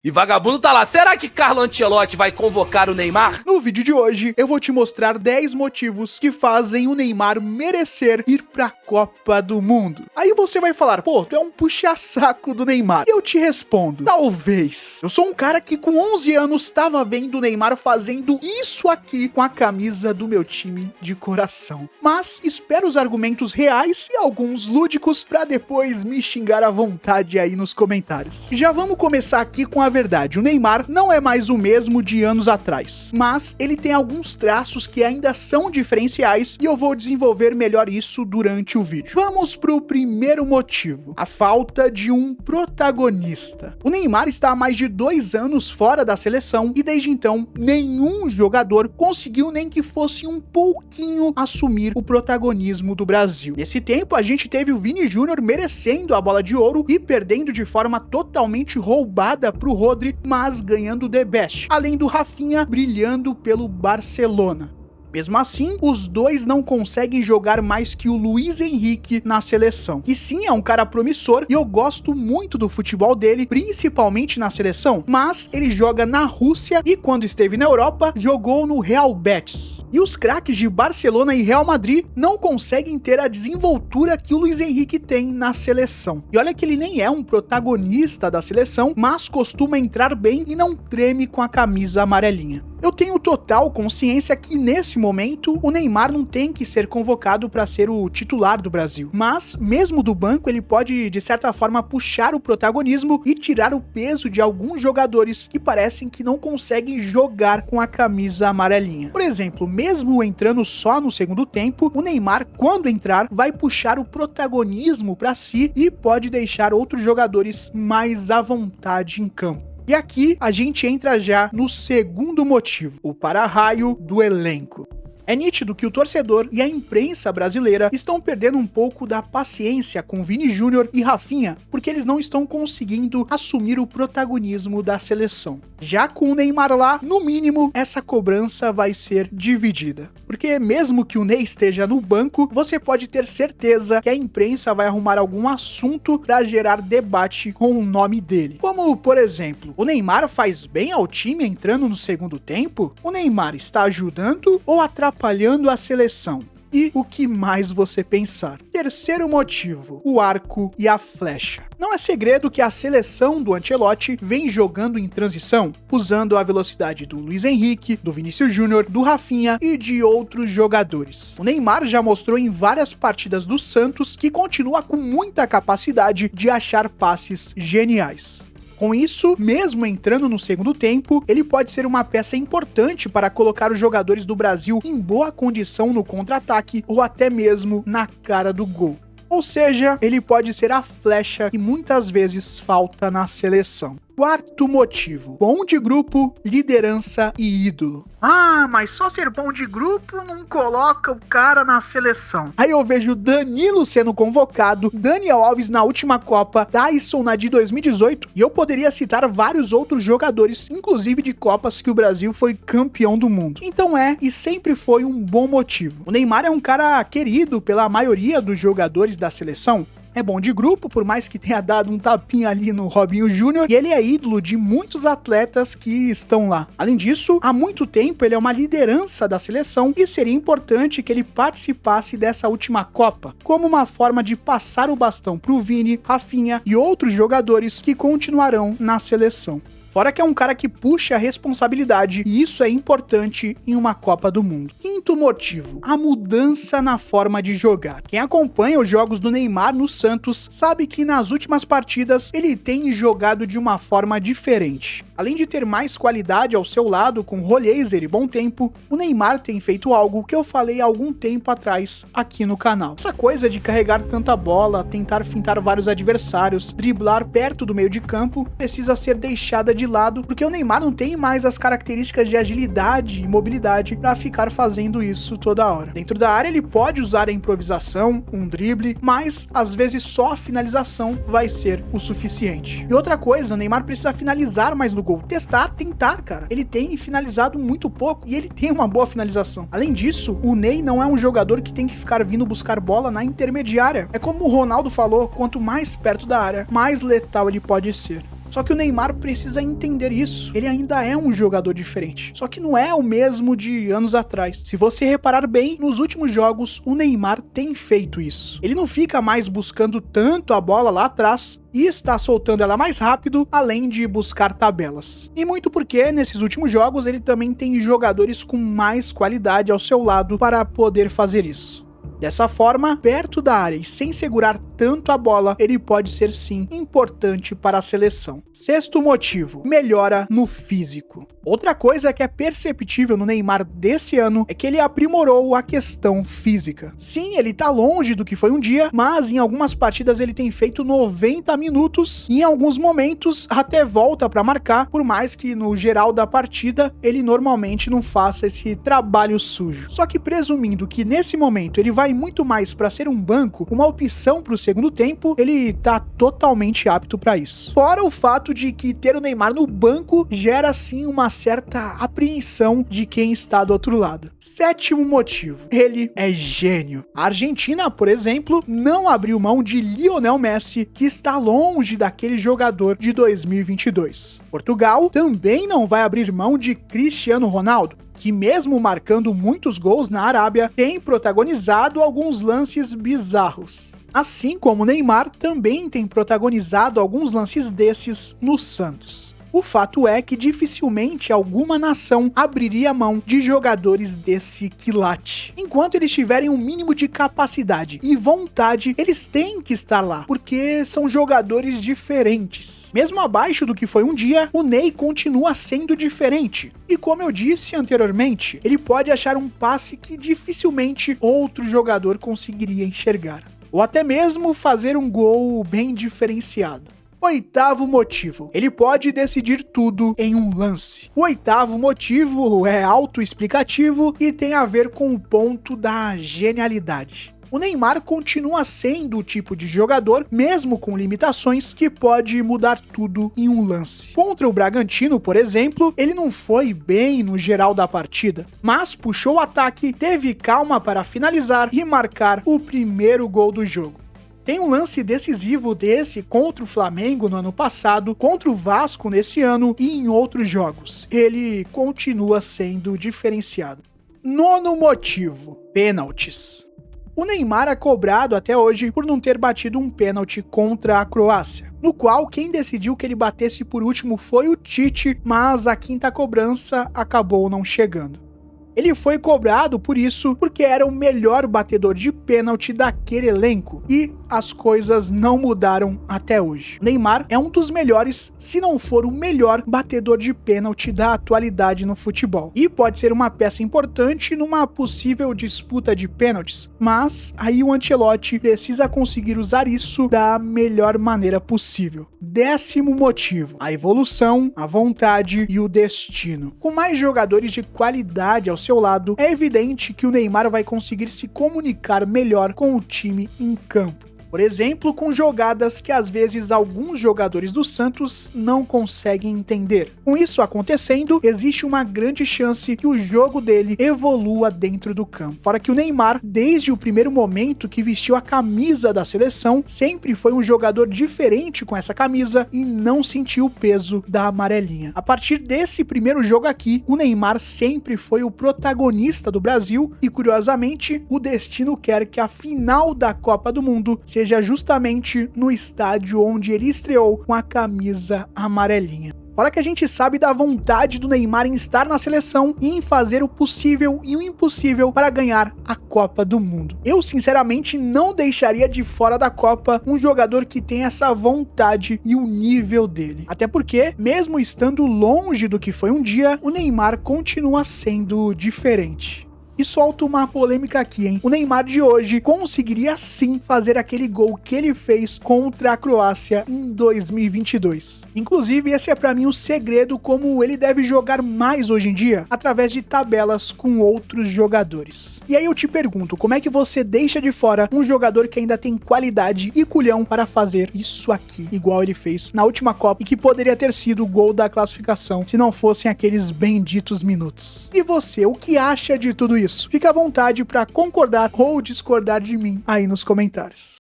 E vagabundo tá lá, será que Carlo Ancelotti vai convocar o Neymar? No vídeo de hoje, eu vou te mostrar 10 motivos que fazem o Neymar merecer ir pra Copa do Mundo. Aí você vai falar, pô, tu é um puxa-saco do Neymar. E eu te respondo, talvez. Eu sou um cara que com 11 anos tava vendo o Neymar fazendo isso aqui com a camisa do meu time de coração. Mas espero os argumentos reais e alguns lúdicos pra depois me xingar à vontade aí nos comentários. Já vamos começar aqui com a verdade, o Neymar não é mais o mesmo de anos atrás, mas ele tem alguns traços que ainda são diferenciais e eu vou desenvolver melhor isso durante o vídeo. Vamos pro primeiro motivo, a falta de um protagonista. O Neymar está há mais de 2 anos fora da seleção e desde então nenhum jogador conseguiu nem que fosse um pouquinho assumir o protagonismo do Brasil. Nesse tempo a gente teve o Vini Júnior merecendo a bola de ouro e perdendo de forma totalmente roubada pro Rodri, mas ganhando The Best, além do Rafinha brilhando pelo Barcelona. Mesmo assim, os dois não conseguem jogar mais que o Luiz Henrique na seleção. Que sim, é um cara promissor e eu gosto muito do futebol dele, principalmente na seleção, mas ele joga na Rússia e quando esteve na Europa, jogou no Real Betis. E os craques de Barcelona e Real Madrid não conseguem ter a desenvoltura que o Luiz Henrique tem na seleção. E olha que ele nem é um protagonista da seleção, mas costuma entrar bem e não treme com a camisa amarelinha. Eu tenho total consciência que nesse momento o Neymar não tem que ser convocado para ser o titular do Brasil, mas mesmo do banco ele pode de certa forma puxar o protagonismo e tirar o peso de alguns jogadores que parecem que não conseguem jogar com a camisa amarelinha. Por exemplo, mesmo entrando só no segundo tempo, o Neymar quando entrar vai puxar o protagonismo para si e pode deixar outros jogadores mais à vontade em campo. E aqui a gente entra já no segundo motivo, o para-raio do elenco. É nítido que o torcedor e a imprensa brasileira estão perdendo um pouco da paciência com Vini Júnior e Rafinha, porque eles não estão conseguindo assumir o protagonismo da seleção. Já com o Neymar lá, no mínimo, essa cobrança vai ser dividida. Porque mesmo que o Ney esteja no banco, você pode ter certeza que a imprensa vai arrumar algum assunto para gerar debate com o nome dele. Como, por exemplo, o Neymar faz bem ao time entrando no segundo tempo? O Neymar está ajudando ou atrapalhando a seleção? E o que mais você pensar. Terceiro motivo, o arco e a flecha. Não é segredo que a seleção do Ancelotti vem jogando em transição, usando a velocidade do Luiz Henrique, do Vinícius Júnior, do Rafinha e de outros jogadores. O Neymar já mostrou em várias partidas do Santos que continua com muita capacidade de achar passes geniais. Com isso, mesmo entrando no segundo tempo, ele pode ser uma peça importante para colocar os jogadores do Brasil em boa condição no contra-ataque ou até mesmo na cara do gol. Ou seja, ele pode ser a flecha que muitas vezes falta na seleção. Quarto motivo, bom de grupo, liderança e ídolo. Ah, mas só ser bom de grupo não coloca o cara na seleção. Aí eu vejo Danilo sendo convocado, Daniel Alves na última Copa, Taison na de 2018, e eu poderia citar vários outros jogadores, inclusive de Copas que o Brasil foi campeão do mundo. Então e sempre foi um bom motivo. O Neymar é um cara querido pela maioria dos jogadores da seleção, é bom de grupo, por mais que tenha dado um tapinha ali no Robinho Júnior, e ele é ídolo de muitos atletas que estão lá. Além disso, há muito tempo ele é uma liderança da seleção e seria importante que ele participasse dessa última Copa, como uma forma de passar o bastão pro Vini, Rafinha e outros jogadores que continuarão na seleção. Fora que é um cara que puxa a responsabilidade e isso é importante em uma Copa do Mundo. Quinto motivo, a mudança na forma de jogar. Quem acompanha os jogos do Neymar no Santos sabe que nas últimas partidas ele tem jogado de uma forma diferente. Além de ter mais qualidade ao seu lado com Rollheiser e Bom Tempo, o Neymar tem feito algo que eu falei há algum tempo atrás aqui no canal. Essa coisa de carregar tanta bola, tentar fintar vários adversários, driblar perto do meio de campo, precisa ser deixada de lado, porque o Neymar não tem mais as características de agilidade e mobilidade para ficar fazendo isso toda hora. Dentro da área ele pode usar a improvisação, um drible, mas às vezes só a finalização vai ser o suficiente. E outra coisa, o Neymar precisa finalizar mais no gol. Testar, tentar, cara. Ele tem finalizado muito pouco e ele tem uma boa finalização. Além disso, o Ney não é um jogador que tem que ficar vindo buscar bola na intermediária. É como o Ronaldo falou, quanto mais perto da área, mais letal ele pode ser. Só que o Neymar precisa entender isso. Ele ainda é um jogador diferente. Só que não é o mesmo de anos atrás. Se você reparar bem, nos últimos jogos, o Neymar tem feito isso. Ele não fica mais buscando tanto a bola lá atrás e está soltando ela mais rápido, além de buscar tabelas. E muito porque, nesses últimos jogos, ele também tem jogadores com mais qualidade ao seu lado para poder fazer isso. Dessa forma, perto da área e sem segurar tanto a bola, ele pode ser sim importante para a seleção. Sexto motivo, melhora no físico. Outra coisa que é perceptível no Neymar desse ano é que ele aprimorou a questão física. Sim, ele tá longe do que foi um dia, mas em algumas partidas ele tem feito 90 minutos e em alguns momentos até volta para marcar, por mais que no geral da partida ele normalmente não faça esse trabalho sujo. Só que presumindo que nesse momento ele vai muito mais para ser um banco, uma opção para o segundo tempo, ele tá totalmente apto para isso. Fora o fato de que ter o Neymar no banco gera sim uma certa apreensão de quem está do outro lado. Sétimo motivo, ele é gênio. A Argentina, por exemplo, não abriu mão de Lionel Messi, que está longe daquele jogador de 2022. Portugal também não vai abrir mão de Cristiano Ronaldo, que mesmo marcando muitos gols na Arábia, tem protagonizado alguns lances bizarros. Assim como Neymar também tem protagonizado alguns lances desses no Santos. O fato é que dificilmente alguma nação abriria mão de jogadores desse quilate. Enquanto eles tiverem um mínimo de capacidade e vontade, eles têm que estar lá, porque são jogadores diferentes. Mesmo abaixo do que foi um dia, o Ney continua sendo diferente. E como eu disse anteriormente, ele pode achar um passe que dificilmente outro jogador conseguiria enxergar. Ou até mesmo fazer um gol bem diferenciado. Oitavo motivo, ele pode decidir tudo em um lance. O oitavo motivo é autoexplicativo e tem a ver com o ponto da genialidade. O Neymar continua sendo o tipo de jogador, mesmo com limitações, que pode mudar tudo em um lance. Contra o Bragantino, por exemplo, ele não foi bem no geral da partida, mas puxou o ataque, teve calma para finalizar e marcar o primeiro gol do jogo. Tem um lance decisivo desse contra o Flamengo no ano passado, contra o Vasco nesse ano e em outros jogos. Ele continua sendo diferenciado. Nono motivo, pênaltis. O Neymar é cobrado até hoje por não ter batido um pênalti contra a Croácia, no qual quem decidiu que ele batesse por último foi o Tite, mas a quinta cobrança acabou não chegando. Ele foi cobrado por isso porque era o melhor batedor de pênalti daquele elenco e as coisas não mudaram até hoje. Neymar é um dos melhores, se não for o melhor batedor de pênalti da atualidade no futebol. E pode ser uma peça importante numa possível disputa de pênaltis, mas aí o Ancelotti precisa conseguir usar isso da melhor maneira possível. Décimo motivo, a evolução, a vontade e o destino. Com mais jogadores de qualidade ao seu lado, é evidente que o Neymar vai conseguir se comunicar melhor com o time em campo. Por exemplo, com jogadas que às vezes alguns jogadores do Santos não conseguem entender. Com isso acontecendo, existe uma grande chance que o jogo dele evolua dentro do campo. Fora que o Neymar, desde o primeiro momento que vestiu a camisa da seleção, sempre foi um jogador diferente com essa camisa e não sentiu o peso da amarelinha. A partir desse primeiro jogo aqui, o Neymar sempre foi o protagonista do Brasil e, curiosamente, o destino quer que a final da Copa do Mundo seja justamente no estádio onde ele estreou com a camisa amarelinha. Fora que a gente sabe da vontade do Neymar em estar na seleção e em fazer o possível e o impossível para ganhar a Copa do Mundo. Eu, sinceramente, não deixaria de fora da Copa um jogador que tem essa vontade e o nível dele. Até porque, mesmo estando longe do que foi um dia, o Neymar continua sendo diferente. E solto uma polêmica aqui, hein? O Neymar de hoje conseguiria sim fazer aquele gol que ele fez contra a Croácia em 2022. Inclusive, esse é pra mim o segredo como ele deve jogar mais hoje em dia, através de tabelas com outros jogadores. E aí eu te pergunto, como é que você deixa de fora um jogador que ainda tem qualidade e culhão para fazer isso aqui, igual ele fez na última Copa e que poderia ter sido o gol da classificação se não fossem aqueles benditos minutos? E você, o que acha de tudo isso? Fique à vontade para concordar ou discordar de mim aí nos comentários.